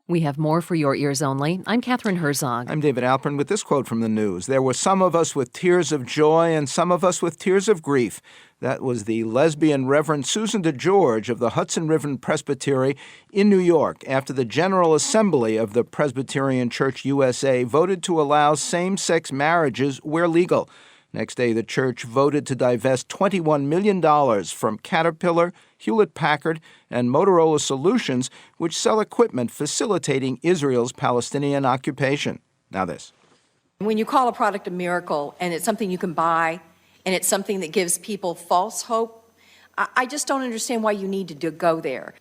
We have more for your ears only. I'm Catherine Herzog. I'm David Alpern with this quote from the news. There were some of us with tears of joy and some of us with tears of grief. That was the lesbian Reverend Susan DeGeorge of the Hudson River Presbytery in New York after the General Assembly of the Presbyterian Church USA voted to allow same-sex marriages where legal. Next day, the church voted to divest $21 million from Caterpillar, Hewlett-Packard, and Motorola Solutions, which sell equipment facilitating Israel's Palestinian occupation. Now this. When you call a product a miracle and it's something you can buy and it's something that gives people false hope, I just don't understand why you need to go there.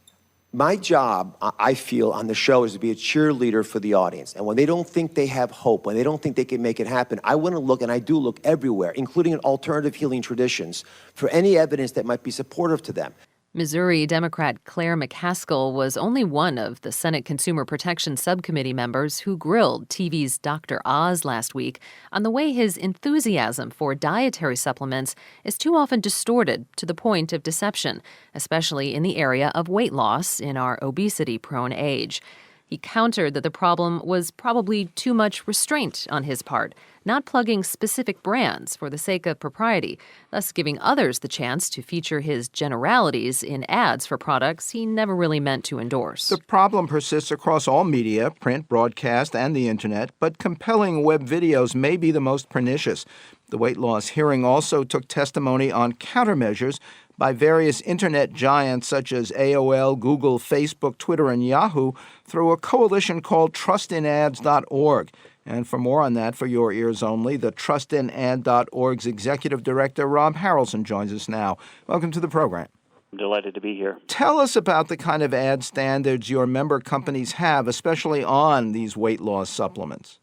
My job, I feel, on the show is to be a cheerleader for the audience. And when they don't think they have hope, when they don't think they can make it happen, I want to look, and I do look everywhere, including in alternative healing traditions, for any evidence that might be supportive to them. Missouri Democrat Claire McCaskill was only one of the Senate Consumer Protection Subcommittee members who grilled TV's Dr. Oz last week on the way his enthusiasm for dietary supplements is too often distorted to the point of deception, especially in the area of weight loss in our obesity-prone age. He countered that the problem was probably too much restraint on his part, not plugging specific brands for the sake of propriety, thus giving others the chance to feature his generalities in ads for products he never really meant to endorse. The problem persists across all media, print, broadcast, and the internet, but compelling web videos may be the most pernicious. The weight loss hearing also took testimony on countermeasures by various internet giants such as AOL, Google, Facebook, Twitter, and Yahoo through a coalition called TrustInAds.org. And for more on that, for your ears only, the TrustInAd.org's executive director, Rob Harrelson, joins us now. Welcome to the program. I'm delighted to be here. Tell us about the kind of ad standards your member companies have, especially on these weight loss supplements.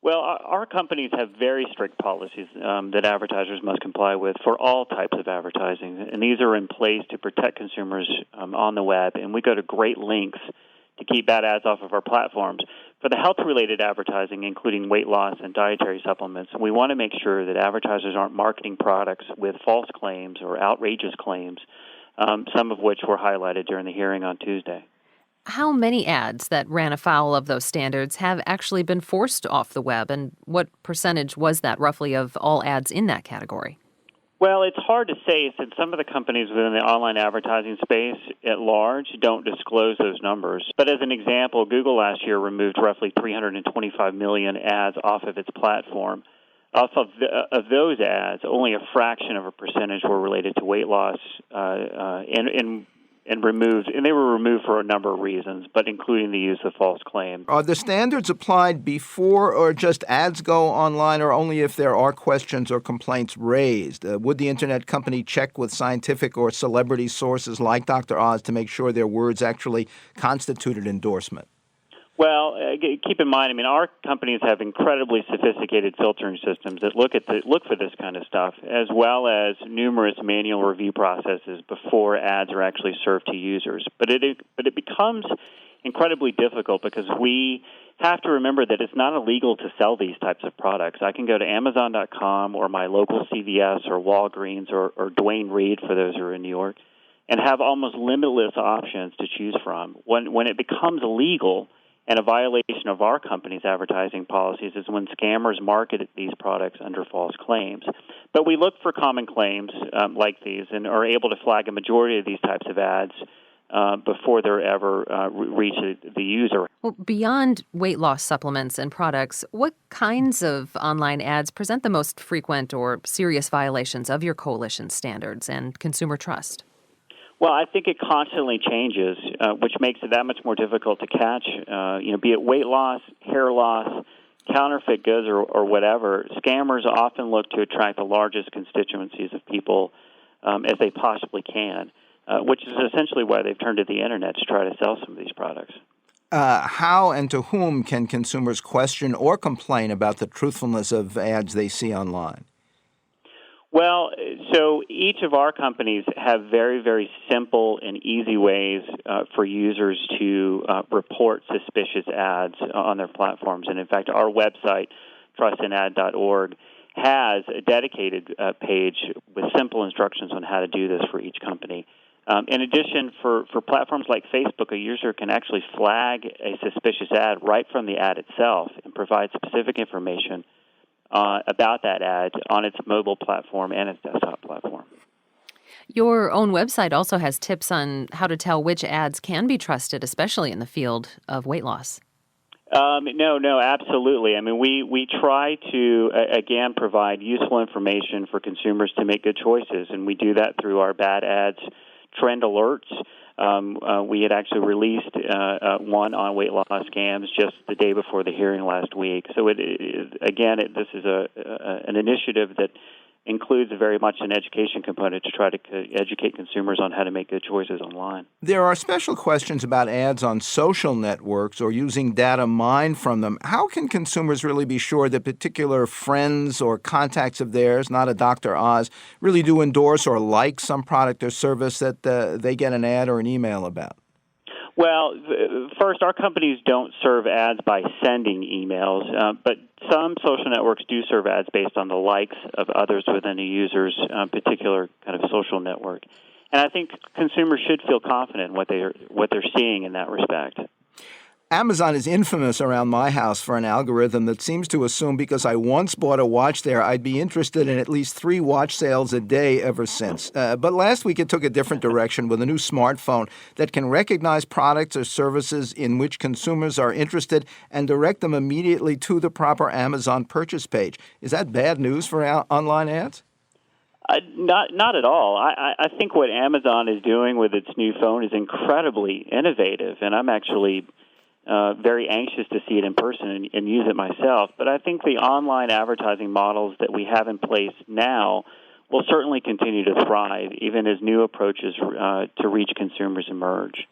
Well, our companies have very strict policies that advertisers must comply with for all types of advertising, and these are in place to protect consumers on the web, and we go to great lengths to keep bad ads off of our platforms. For the health-related advertising, including weight loss and dietary supplements, we want to make sure that advertisers aren't marketing products with false claims or outrageous claims, some of which were highlighted during the hearing on Tuesday. How many ads that ran afoul of those standards have actually been forced off the web, and what percentage was that roughly of all ads in that category? Well, it's hard to say since some of the companies within the online advertising space at large don't disclose those numbers. But as an example, Google last year removed roughly 325 million ads off of its platform. Off of those ads, only a fraction of a percentage were related to weight loss and they were removed for a number of reasons, but including the use of false claims. Are the standards applied before or just ads go online, or only if there are questions or complaints raised? Would the internet company check with scientific or celebrity sources like Dr. Oz to make sure their words actually constituted endorsement? Well, keep in mind, our companies have incredibly sophisticated filtering systems that look for this kind of stuff, as well as numerous manual review processes before ads are actually served to users. But it becomes incredibly difficult because we have to remember that it's not illegal to sell these types of products. I can go to Amazon.com or my local CVS or Walgreens or Duane Reade, for those who are in New York, and have almost limitless options to choose from. When it becomes illegal, and a violation of our company's advertising policies is when scammers market these products under false claims. But we look for common claims like these and are able to flag a majority of these types of ads before they're ever reach the user. Well, beyond weight loss supplements and products, what kinds of online ads present the most frequent or serious violations of your coalition standards and consumer trust? Well, I think it constantly changes, which makes it that much more difficult to catch. Be it weight loss, hair loss, counterfeit goods, or whatever. Scammers often look to attract the largest constituencies of people as they possibly can, which is essentially why they've turned to the internet to try to sell some of these products. How and to whom can consumers question or complain about the truthfulness of ads they see online? Well, so each of our companies have very, very simple and easy ways for users to report suspicious ads on their platforms. And in fact, our website, TrustInAd.org, has a dedicated page with simple instructions on how to do this for each company. In addition, for platforms like Facebook, a user can actually flag a suspicious ad right from the ad itself and provide specific information about that ad on its mobile platform and its desktop platform. Your own website also has tips on how to tell which ads can be trusted, especially in the field of weight loss. No, absolutely. I mean, we try to, again, provide useful information for consumers to make good choices, and we do that through our bad ads trend alerts. We had actually released one on weight loss scams just the day before the hearing last week. So, this is an initiative that includes very much an education component to try to educate consumers on how to make good choices online. There are special questions about ads on social networks or using data mined from them. How can consumers really be sure that particular friends or contacts of theirs, not a Dr. Oz, really do endorse or like some product or service that they get an ad or an email about? Well, first, our companies don't serve ads by sending emails, but some social networks do serve ads based on the likes of others within a user's particular kind of social network. And I think consumers should feel confident in what they're seeing in that respect. Amazon is infamous around my house for an algorithm that seems to assume because I once bought a watch there, I'd be interested in at least 3 watch sales a day ever since. But last week it took a different direction with a new smartphone that can recognize products or services in which consumers are interested and direct them immediately to the proper Amazon purchase page. Is that bad news for online ads? Not at all. I think what Amazon is doing with its new phone is incredibly innovative, and I'm actually very anxious to see it in person and use it myself. But I think the online advertising models that we have in place now will certainly continue to thrive, even as new approaches to reach consumers emerge.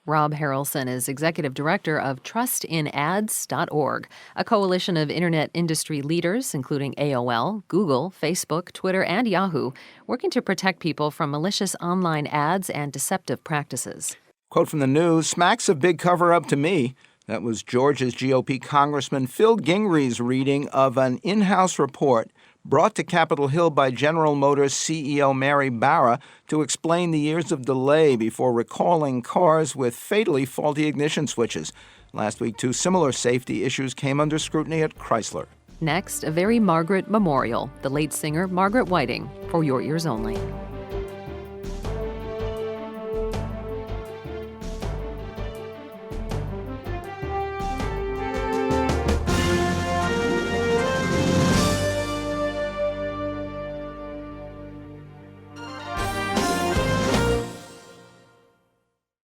Rob Harrelson is executive director of TrustInAds.org, a coalition of internet industry leaders, including AOL, Google, Facebook, Twitter, and Yahoo, working to protect people from malicious online ads and deceptive practices. Quote from the news, smacks of big cover-up to me. That was Georgia's GOP Congressman Phil Gingry's reading of an in-house report brought to Capitol Hill by General Motors CEO Mary Barra to explain the years of delay before recalling cars with fatally faulty ignition switches. Last week, 2 similar safety issues came under scrutiny at Chrysler. Next, a very Margaret memorial, the late singer Margaret Whiting, for your ears only.